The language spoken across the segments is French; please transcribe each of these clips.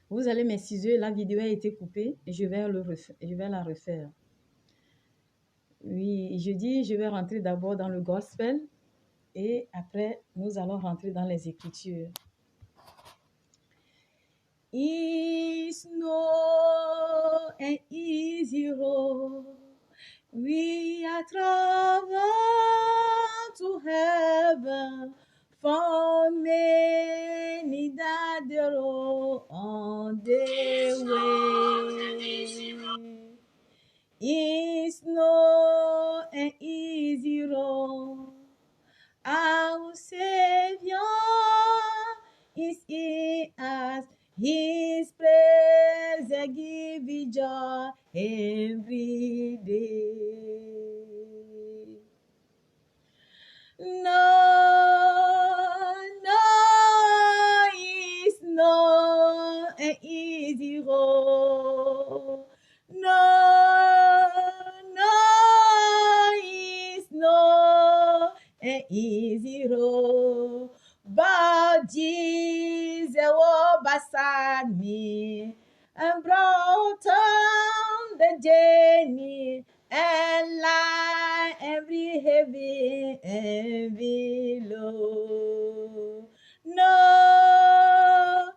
Vous allez m'excuser, la vidéo a été coupée et je vais la refaire. Oui, je dis, je vais rentrer d'abord dans le gospel et après, nous allons rentrer dans les Écritures. It's no an easy road. We are traveling to heaven for many that the road on the way. It's no an easy road. Our Savior is in us. His praise give me joy every day. No, it's not an easy road. No, it's not an easy road. But Jesus was beside me and brought on the journey and light every heavy load. No,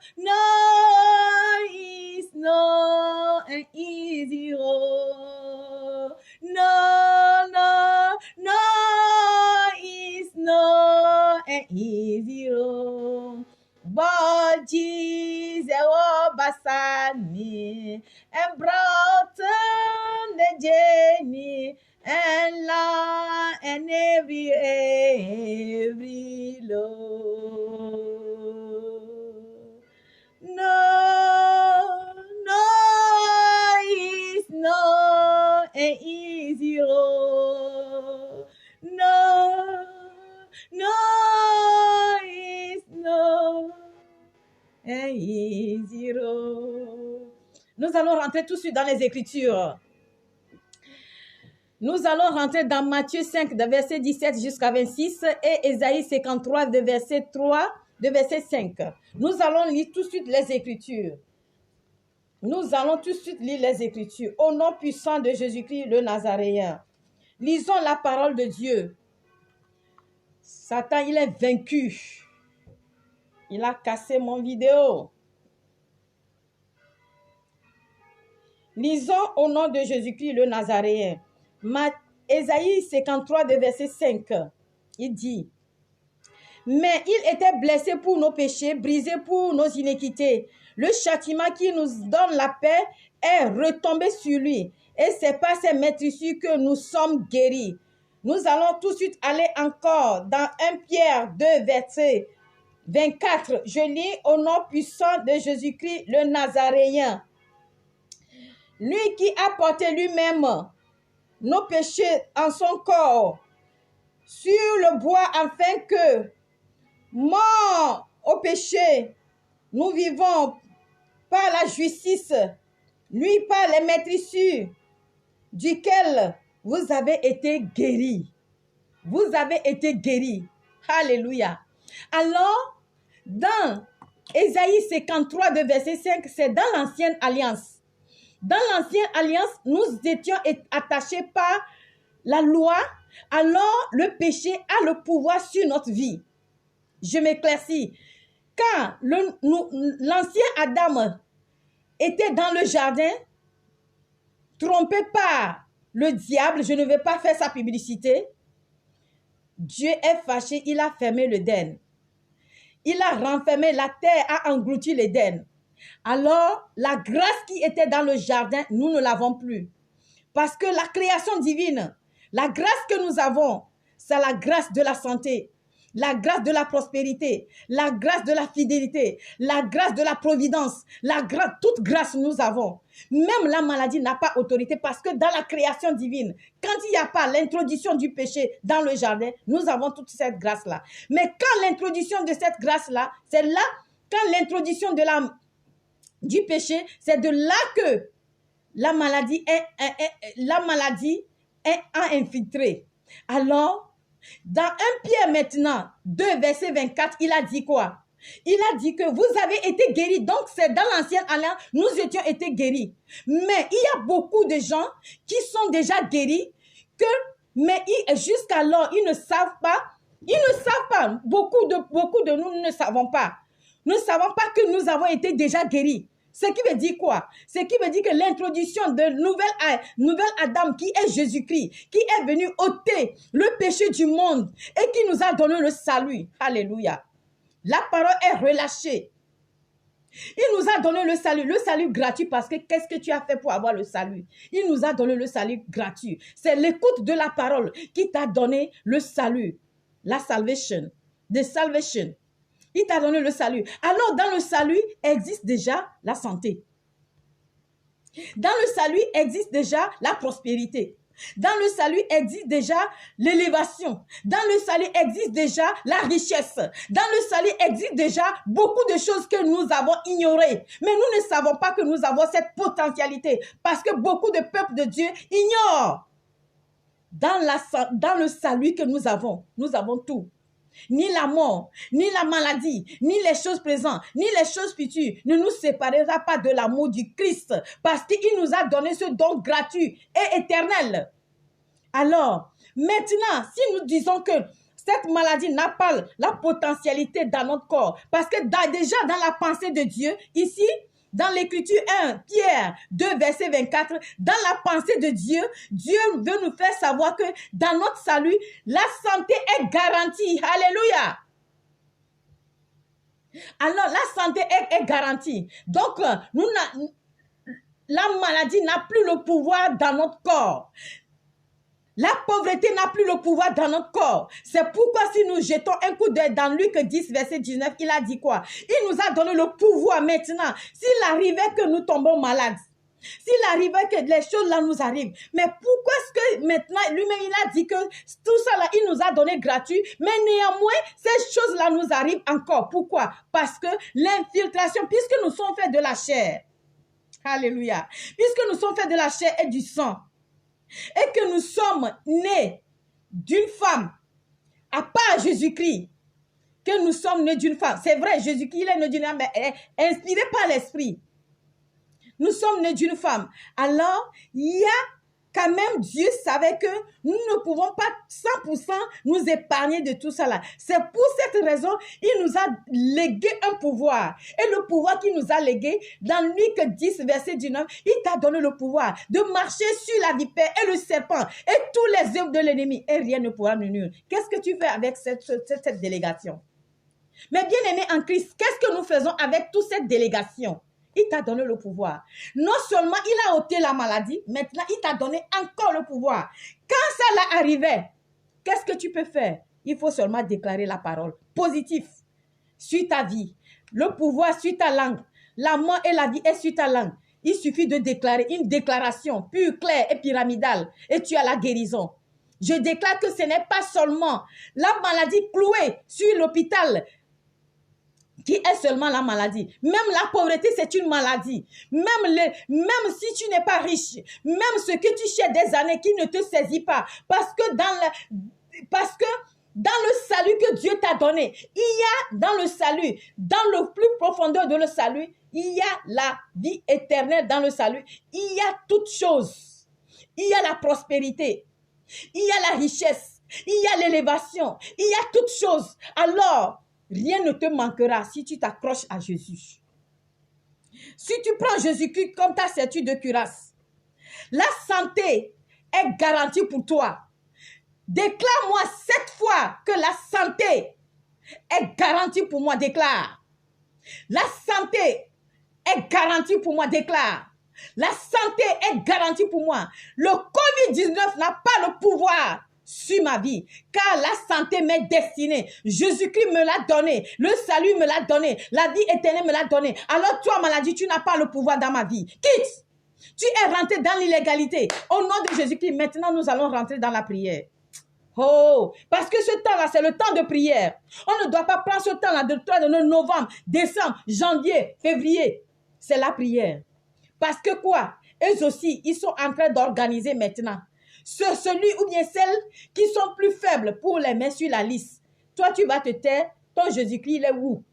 it's not an easy road. No, it's not an easy road. But Jesus was beside me and brought on the journey and light and every load. No, it's not an easy road. No, it's not an easy road. Nous allons rentrer tout de suite dans les Écritures. Nous allons rentrer dans Matthieu 5, de verset 17 jusqu'à 26 et Ésaïe 53, de verset 3, de verset 5. Nous allons lire tout de suite les Écritures. Nous allons tout de suite lire les Écritures. Au nom puissant de Jésus-Christ le Nazaréen. Lisons la parole de Dieu. Satan, il est vaincu. Il a cassé mon vidéo. Lisons au nom de Jésus-Christ le Nazaréen. Ésaïe 53, de verset 5. Il dit, mais il était blessé pour nos péchés, brisé pour nos iniquités. Le châtiment qui nous donne la paix est retombé sur lui. Et c'est par ses maîtrisures que nous sommes guéris. Nous allons tout de suite aller encore dans 1 Pierre 2, verset 24. Je lis au nom puissant de Jésus-Christ le Nazaréen. Lui qui a porté lui-même nos péchés en son corps sur le bois afin que, morts au péché, nous vivons par la justice, lui par les maîtrisures, duquel vous avez été guéris. Vous avez été guéris. Alléluia. Alors, dans Ésaïe 53, de verset 5, c'est dans l'ancienne alliance. Dans l'ancienne alliance, nous étions attachés par la loi. Alors, le péché a le pouvoir sur notre vie. Je m'éclaircis. Quand l'ancien Adam était dans le jardin, trompé par le diable, je ne vais pas faire sa publicité, Dieu est fâché, il a fermé l'Éden. Il a renfermé, la terre a englouti l'Éden. Alors, la grâce qui était dans le jardin, nous ne l'avons plus. Parce que la création divine, la grâce que nous avons, c'est la grâce de la santé, la grâce de la prospérité, la grâce de la fidélité, la grâce de la providence, toute grâce nous avons. Même la maladie n'a pas autorité parce que dans la création divine, quand il n'y a pas l'introduction du péché dans le jardin, nous avons toute cette grâce-là. Mais quand l'introduction de cette grâce-là, c'est là, quand l'introduction du péché, c'est de là que la maladie est infiltrée. Alors, dans 1 Pierre maintenant, 2 verset 24, il a dit quoi? Il a dit que vous avez été guéris. Donc, c'est dans l'ancienne alliance, nous étions été guéris. Mais il y a beaucoup de gens qui sont déjà guéris, mais jusqu'alors, ils ne savent pas. Ils ne savent pas. Beaucoup de nous ne savons pas. Nous ne savons pas que nous avons été déjà guéris. Ce qui veut dire quoi? Ce qui veut dire que l'introduction de nouvelle Adam qui est Jésus-Christ, qui est venu ôter le péché du monde et qui nous a donné le salut. Alléluia. La parole est relâchée. Il nous a donné le salut gratuit parce que qu'est-ce que tu as fait pour avoir le salut? Il nous a donné le salut gratuit. C'est l'écoute de la parole qui t'a donné le salut, la salvation, the salvation. Il t'a donné le salut. Alors dans le salut existe déjà la santé. Dans le salut existe déjà la prospérité. Dans le salut existe déjà l'élévation. Dans le salut existe déjà la richesse. Dans le salut existe déjà beaucoup de choses que nous avons ignorées. Mais nous ne savons pas que nous avons cette potentialité parce que beaucoup de peuples de Dieu ignorent. Dans le salut que nous avons tout. Ni la mort, ni la maladie, ni les choses présentes, ni les choses futures ne nous séparera pas de l'amour du Christ parce qu'il nous a donné ce don gratuit et éternel. Alors, maintenant, si nous disons que cette maladie n'a pas la potentialité dans notre corps, parce que déjà dans la pensée de Dieu, ici, dans l'écriture 1, Pierre 2, verset 24, dans la pensée de Dieu, Dieu veut nous faire savoir que dans notre salut, la santé est garantie. Alléluia. Alors, la santé est garantie. Donc, la maladie n'a plus le pouvoir dans notre corps. La pauvreté n'a plus le pouvoir dans notre corps. C'est pourquoi si nous jetons un coup d'œil dans Luc 10, verset 19, il a dit quoi? Il nous a donné le pouvoir maintenant. S'il arrivait que nous tombons malades, s'il arrivait que les choses là nous arrivent, mais pourquoi est-ce que maintenant, lui-même, il a dit que tout ça là, il nous a donné gratuit, mais néanmoins, ces choses-là nous arrivent encore. Pourquoi? Parce que l'infiltration, puisque nous sommes faits de la chair, alléluia, puisque nous sommes faits de la chair et du sang, et que nous sommes nés d'une femme, à part Jésus-Christ, que nous sommes nés d'une femme. C'est vrai, Jésus-Christ, il est né d'une femme, mais inspiré par l'Esprit. Nous sommes nés d'une femme. Alors, il y a quand même, Dieu savait que nous ne pouvons pas 100% nous épargner de tout ça là. C'est pour cette raison, il nous a légué un pouvoir. Et le pouvoir qu'il nous a légué, dans Luc 10, verset 19, il t'a donné le pouvoir de marcher sur la vipère et le serpent et tous les œuvres de l'ennemi. Et rien ne pourra nous nuire. Qu'est-ce que tu fais avec cette délégation? Mais bien aimé en Christ, qu'est-ce que nous faisons avec toute cette délégation? Il t'a donné le pouvoir. Non seulement il a ôté la maladie, maintenant il t'a donné encore le pouvoir. Quand ça là arrivait, qu'est-ce que tu peux faire? Il faut seulement déclarer la parole positive sur ta vie. Le pouvoir sur ta langue. La mort et la vie est sur ta langue. Il suffit de déclarer une déclaration pure, claire et pyramidale et tu as la guérison. Je déclare que ce n'est pas seulement la maladie clouée sur l'hôpital qui est seulement la maladie. Même la pauvreté, c'est une maladie. Même si tu n'es pas riche, même ce que tu cherches des années qui ne te saisit pas, parce que dans le salut que Dieu t'a donné, il y a dans le salut, dans le plus profondeur de le salut, il y a la vie éternelle dans le salut. Il y a toutes choses. Il y a la prospérité. Il y a la richesse. Il y a l'élévation. Il y a toutes choses. Alors, rien ne te manquera si tu t'accroches à Jésus. Si tu prends Jésus-Christ comme ta ceinture de cuirasse, la santé est garantie pour toi. Déclare-moi 7 fois que la santé est garantie pour moi. Déclare. La santé est garantie pour moi. Déclare. La santé est garantie pour moi. Le COVID-19 n'a pas le pouvoir sur ma vie, car la santé m'est destinée. Jésus-Christ me l'a donné, le salut me l'a donné, la vie éternelle me l'a donné. Alors toi, maladie, tu n'as pas le pouvoir dans ma vie. Quitte. Tu es rentré dans l'illégalité. Au nom de Jésus-Christ, maintenant nous allons rentrer dans la prière. Oh, parce que ce temps-là, c'est le temps de prière. On ne doit pas prendre ce temps-là de novembre, décembre, janvier, février. C'est la prière. Parce que quoi? Eux aussi, ils sont en train d'organiser maintenant. Celui ou bien celles qui sont plus faibles pour les mettre sur la liste. Toi, tu vas te taire. Ton Jésus-Christ, il est où?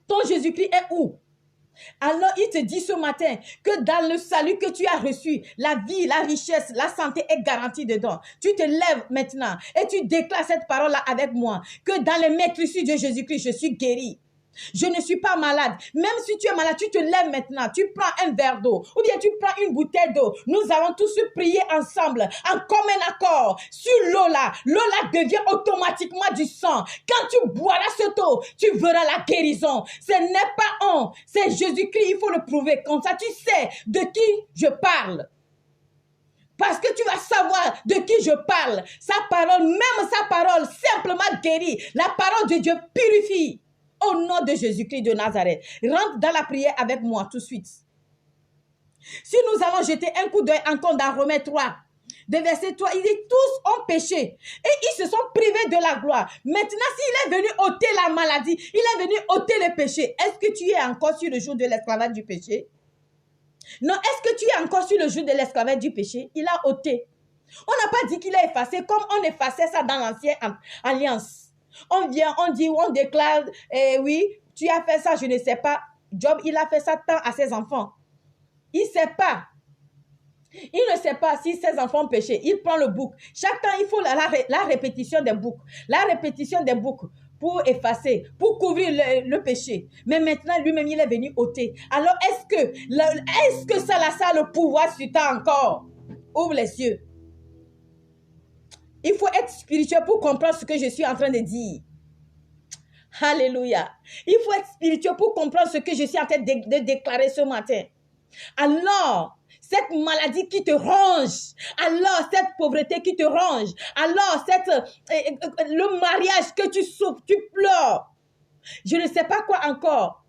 Ton Jésus-Christ est où? Alors, il te dit ce matin que dans le salut que tu as reçu, la vie, la richesse, la santé est garantie dedans. Tu te lèves maintenant et tu déclares cette parole-là avec moi, que dans les maîtrises de Jésus-Christ, je suis guéri. Je ne suis pas malade. Même si tu es malade, tu te lèves maintenant. Tu prends un verre d'eau ou bien tu prends une bouteille d'eau. Nous allons tous prier ensemble en commun accord sur l'eau là. L'eau là devient automatiquement du sang. Quand tu boiras cette eau, tu verras la guérison. Ce n'est pas on, c'est Jésus-Christ. Il faut le prouver. Comme ça, tu sais de qui je parle. Parce que tu vas savoir de qui je parle. Sa parole, même sa parole, simplement guérit. La parole de Dieu purifie. Au nom de Jésus-Christ de Nazareth, rentre dans la prière avec moi tout de suite. Si nous allons jeter un coup d'œil encore dans Romains 3, de verset 3, il dit tous ont péché et ils se sont privés de la gloire. Maintenant, s'il est venu ôter la maladie, il est venu ôter le péché. Est-ce que tu es encore sur le jour de l'esclavage du péché? Non, est-ce que tu es encore sur le jour de l'esclavage du péché? Il a ôté. On n'a pas dit qu'il a effacé comme on effaçait ça dans l'ancienne alliance. On vient, on dit, on déclare, oui, tu as fait ça, je ne sais pas. Job, il a fait ça tant à ses enfants. Il ne sait pas. Il ne sait pas si ses enfants ont péché. Il prend le bouc. Chaque temps, il faut la répétition des boucs. La répétition des boucs pour effacer, pour couvrir le péché. Mais maintenant, lui-même, il est venu ôter. Alors, est-ce que ça a le pouvoir sur toi encore? Ouvre les yeux. Il faut être spirituel pour comprendre ce que je suis en train de dire. Alléluia. Il faut être spirituel pour comprendre ce que je suis en train de déclarer ce matin. Alors, cette maladie qui te ronge, alors cette pauvreté qui te ronge, alors le mariage que tu souffres, tu pleures, je ne sais pas quoi encore,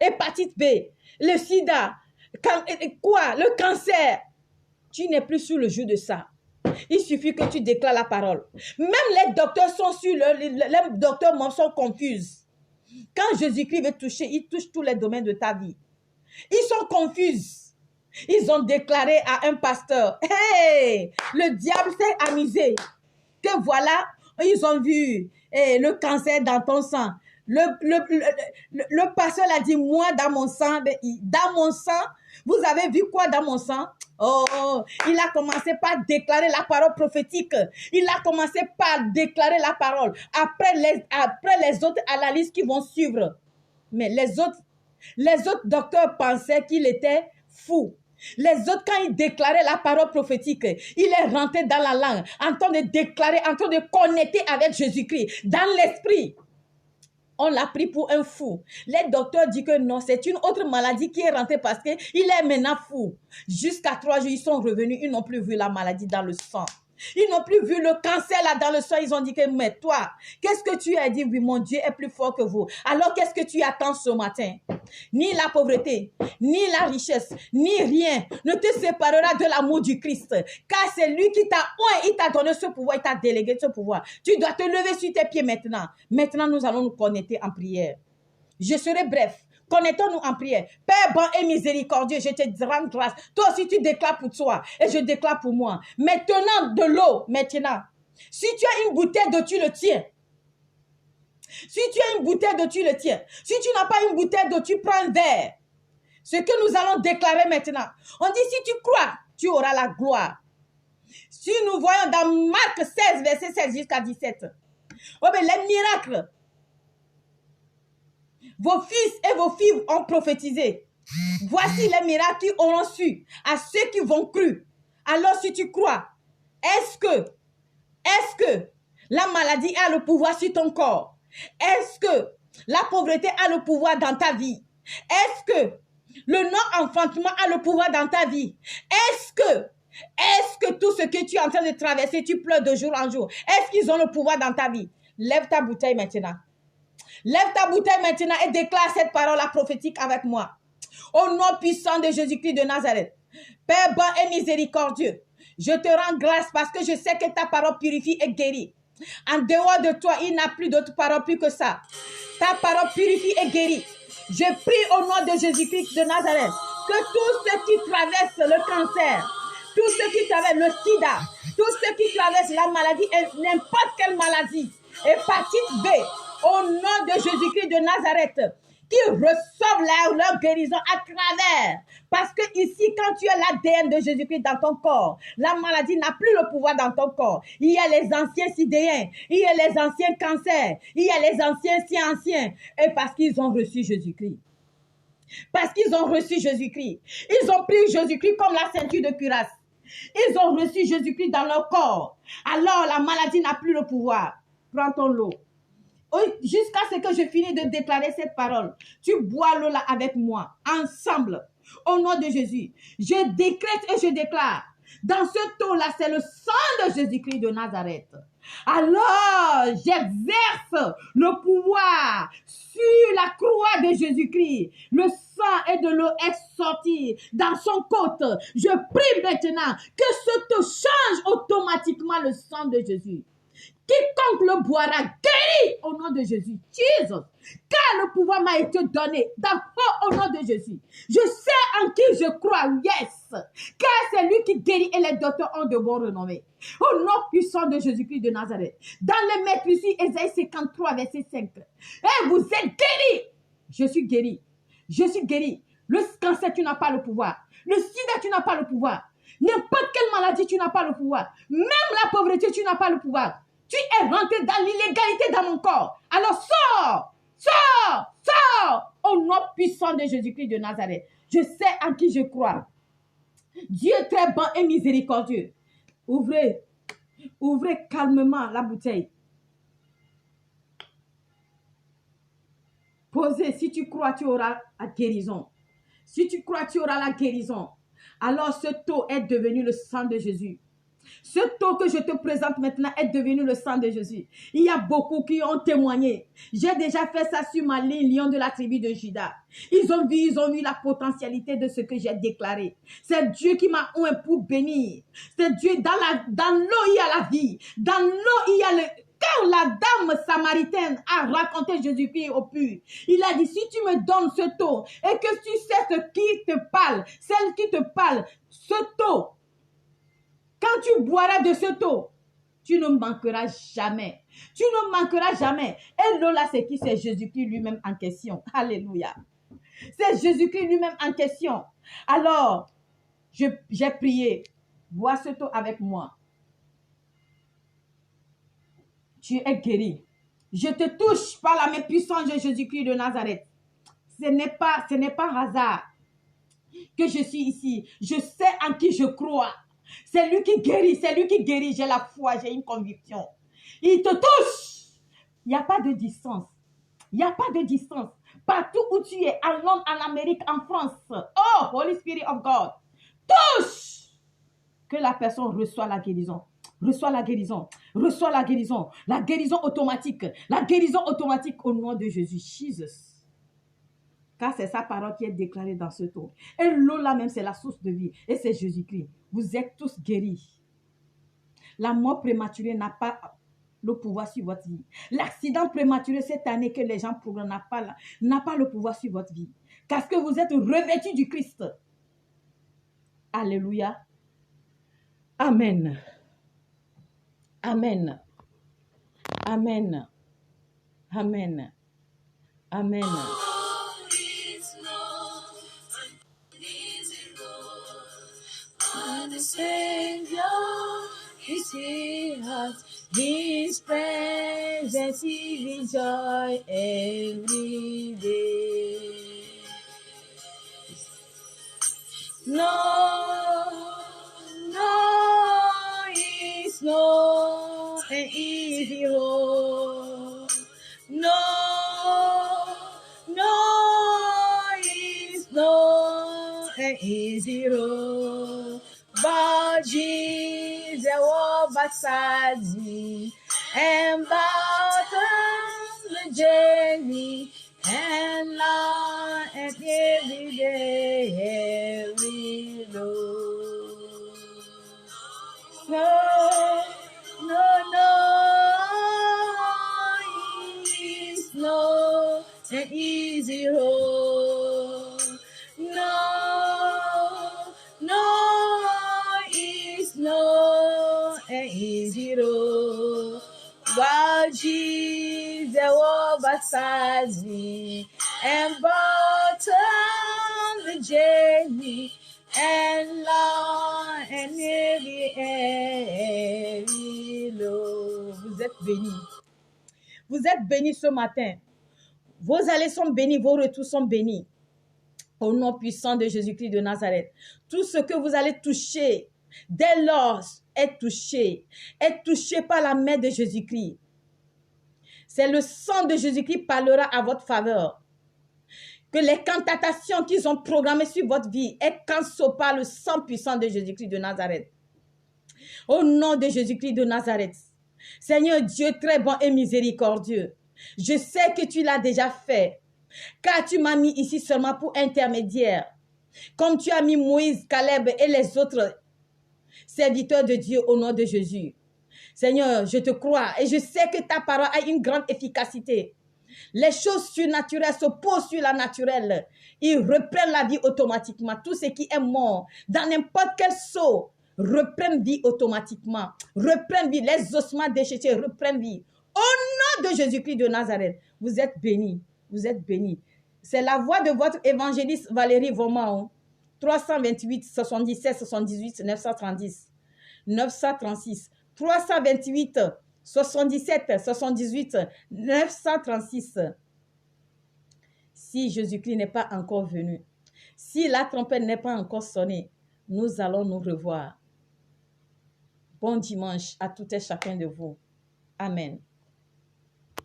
hépatite B, le sida, le cancer, tu n'es plus sur le joug de ça. Il suffit que tu déclares la parole. Même les docteurs sont les docteurs sont confus. Quand Jésus-Christ veut toucher, il touche tous les domaines de ta vie. Ils sont confus. Ils ont déclaré à un pasteur, hey, le diable s'est amusé. Que voilà, ils ont vu le cancer dans ton sang. Le pasteur a dit, moi dans mon sang, vous avez vu quoi dans mon sang? Oh, il a commencé par déclarer la parole prophétique. Il a commencé par déclarer la parole. Après les autres analyses qui vont suivre. Mais les autres docteurs pensaient qu'il était fou. Les autres, quand ils déclaraient la parole prophétique, il est rentré dans la langue, en train de déclarer, en train de connecter avec Jésus-Christ, dans l'esprit. On l'a pris pour un fou. Les docteurs disent que non, c'est une autre maladie qui est rentrée parce qu'il est maintenant fou. Jusqu'à 3 jours, ils sont revenus, ils n'ont plus vu la maladie dans le sang. Ils n'ont plus vu le cancer là dans le sang. Ils ont dit que, mais toi, qu'est-ce que tu as dit? Oui, mon Dieu est plus fort que vous. Alors, qu'est-ce que tu attends ce matin? Ni la pauvreté, ni la richesse, ni rien ne te séparera de l'amour du Christ. Car c'est lui qui t'a oint, il t'a donné ce pouvoir, il t'a délégué ce pouvoir. Tu dois te lever sur tes pieds maintenant. Maintenant, nous allons nous connecter en prière. Je serai bref. Connectons-nous en prière. Père bon et miséricordieux, je te rends grâce. Toi aussi, tu déclares pour toi et je déclare pour moi. Maintenant, de l'eau, maintenant. Si tu as une bouteille d'eau, tu le tiens. Si tu as une bouteille d'eau, tu le tiens. Si tu n'as pas une bouteille d'eau, tu prends un verre. Ce que nous allons déclarer maintenant. On dit, si tu crois, tu auras la gloire. Si nous voyons dans Marc 16, verset 16 jusqu'à 17. Oh, mais les miracles. Vos fils et vos filles ont prophétisé. Voici les miracles qui auront su à ceux qui vont croire. Alors si tu crois, est-ce que la maladie a le pouvoir sur ton corps? Est-ce que la pauvreté a le pouvoir dans ta vie? Est-ce que le non-enfantement a le pouvoir dans ta vie? Est-ce que tout ce que tu es en train de traverser, tu pleures de jour en jour, est-ce qu'ils ont le pouvoir dans ta vie? Lève ta bouteille maintenant. Lève ta bouteille maintenant et déclare cette parole prophétique avec moi. Au nom puissant de Jésus-Christ de Nazareth. Père bon et miséricordieux, je te rends grâce parce que je sais que ta parole purifie et guérit. En dehors de toi, il n'y a plus d'autre parole plus que ça. Ta parole purifie et guérit. Je prie au nom de Jésus-Christ de Nazareth que tous ceux qui traversent le cancer, tous ceux qui traversent le sida, tous ceux qui traversent la maladie, n'importe quelle maladie, hépatite B, au nom de Jésus-Christ de Nazareth, qu'ils reçoivent leur guérison à travers. Parce que ici, quand tu as l'ADN de Jésus-Christ dans ton corps, la maladie n'a plus le pouvoir dans ton corps. Il y a les anciens sidéens, il y a les anciens cancers, il y a les anciens si anciens. Et parce qu'ils ont reçu Jésus-Christ. Parce qu'ils ont reçu Jésus-Christ. Ils ont pris Jésus-Christ comme la ceinture de cuirasse. Ils ont reçu Jésus-Christ dans leur corps. Alors la maladie n'a plus le pouvoir. Prends ton lot. Jusqu'à ce que je finisse de déclarer cette parole. Tu bois l'eau là avec moi. Ensemble. Au nom de Jésus. Je décrète et je déclare. Dans ce eau là, c'est le sang de Jésus-Christ de Nazareth. Alors, j'exerce le pouvoir sur la croix de Jésus-Christ. Le sang et de l'eau est sorti dans son côte. Je prie maintenant que ce eau change automatiquement le sang de Jésus. Quiconque le boira guéri au nom de Jésus. Jesus. Car le pouvoir m'a été donné au nom de Jésus. Je sais en qui je crois, yes. Car c'est lui qui guérit et les docteurs ont de bons renommés. Au nom puissant de Jésus-Christ de Nazareth. Dans le maître ici, Ésaïe 53, verset 5. Et vous êtes guéris. Je suis guéri. Je suis guéri. Le cancer, tu n'as pas le pouvoir. Le sida, tu n'as pas le pouvoir. N'importe quelle maladie, tu n'as pas le pouvoir. Même la pauvreté, tu n'as pas le pouvoir. Tu es rentré dans l'illégalité dans mon corps. Alors sors, sors, sors au nom puissant de Jésus-Christ de Nazareth. Je sais en qui je crois. Dieu est très bon et miséricordieux. Ouvrez calmement la bouteille. Posez, si tu crois, tu auras la guérison. Si tu crois, tu auras la guérison. Alors ce taux est devenu le sang de Jésus. Ce taux que je te présente maintenant est devenu le sang de Jésus. Il y a beaucoup qui ont témoigné. J'ai déjà fait ça sur ma ligne Lion de la tribu de Juda. Ils ont vu la potentialité de ce que j'ai déclaré. C'est Dieu qui m'a oint pour bénir. C'est Dieu, dans l'eau il y a la vie. Dans l'eau il y a le... Quand la dame samaritaine a raconté Jésus-Christ au puits, il a dit, si tu me donnes ce taux et que tu sais ce qui te parle, celle qui te parle, ce taux, quand tu boiras de ce taux, tu ne manqueras jamais. Tu ne manqueras jamais. Et l'eau là, c'est qui? C'est Jésus-Christ lui-même en question. Alléluia. C'est Jésus-Christ lui-même en question. Alors, j'ai prié. Bois ce taux avec moi. Tu es guéri. Je te touche par la main puissante de Jésus-Christ de Nazareth. Ce n'est pas hasard que je suis ici. Je sais en qui je crois. C'est lui qui guérit, c'est lui qui guérit. J'ai la foi, j'ai une conviction. Il te touche. Il n'y a pas de distance. Il n'y a pas de distance. Partout où tu es, en Londres, en Amérique, en France. Oh, Holy Spirit of God. Touche. Que la personne reçoit la guérison. Reçoit la guérison. Reçoit la guérison. La guérison automatique. La guérison automatique au nom de Jésus. Jesus. Car c'est sa parole qui est déclarée dans ce taux. Et l'eau là même, c'est la source de vie. Et c'est Jésus-Christ. Vous êtes tous guéris. La mort prématurée n'a pas le pouvoir sur votre vie. L'accident prématuré cette année que les gens n'a pas le pouvoir sur votre vie. Parce que vous êtes revêtus du Christ. Alléluia. Amen. Amen. Amen. Amen. Amen. The Savior is here, His presence is joy every day. No, it's no an easy road. No, it's no an easy road. But Jesus walked beside me and brought the journey and Lord and every day, every road. It's no an easy road. It's no an easy road. While Jesus walked beside me and bottom the journey and long and very low. Vous êtes bénis. Vous êtes bénis ce matin. Vos allées sont bénies, vos retours sont bénis. Au nom puissant de Jésus-Christ de Nazareth. Tout ce que vous allez toucher, dès lors, est touché par la main de Jésus-Christ. C'est le sang de Jésus-Christ qui parlera à votre faveur. Que les cantations qu'ils ont programmées sur votre vie est cancellées par le sang puissant de Jésus-Christ de Nazareth. Au nom de Jésus-Christ de Nazareth. Seigneur Dieu très bon et miséricordieux, je sais que tu l'as déjà fait, car tu m'as mis ici seulement pour intermédiaire, comme tu as mis Moïse, Caleb et les autres serviteurs de Dieu au nom de Jésus. Seigneur, je te crois et je sais que ta parole a une grande efficacité. Les choses surnaturelles se posent sur la naturelle. Ils reprennent la vie automatiquement. Tout ce qui est mort dans n'importe quel seau reprennent vie automatiquement. Reprennent vie. Les ossements déchets reprennent vie. Au nom de Jésus-Christ de Nazareth, vous êtes bénis. Vous êtes bénis. C'est la voix de votre évangéliste Valérie Vauman. 328 77 78 930 936 328 77 78 936. Si Jésus-Christ n'est pas encore venu, si la trompette n'est pas encore sonnée, nous allons nous revoir. Bon dimanche à tout et chacun de vous. Amen.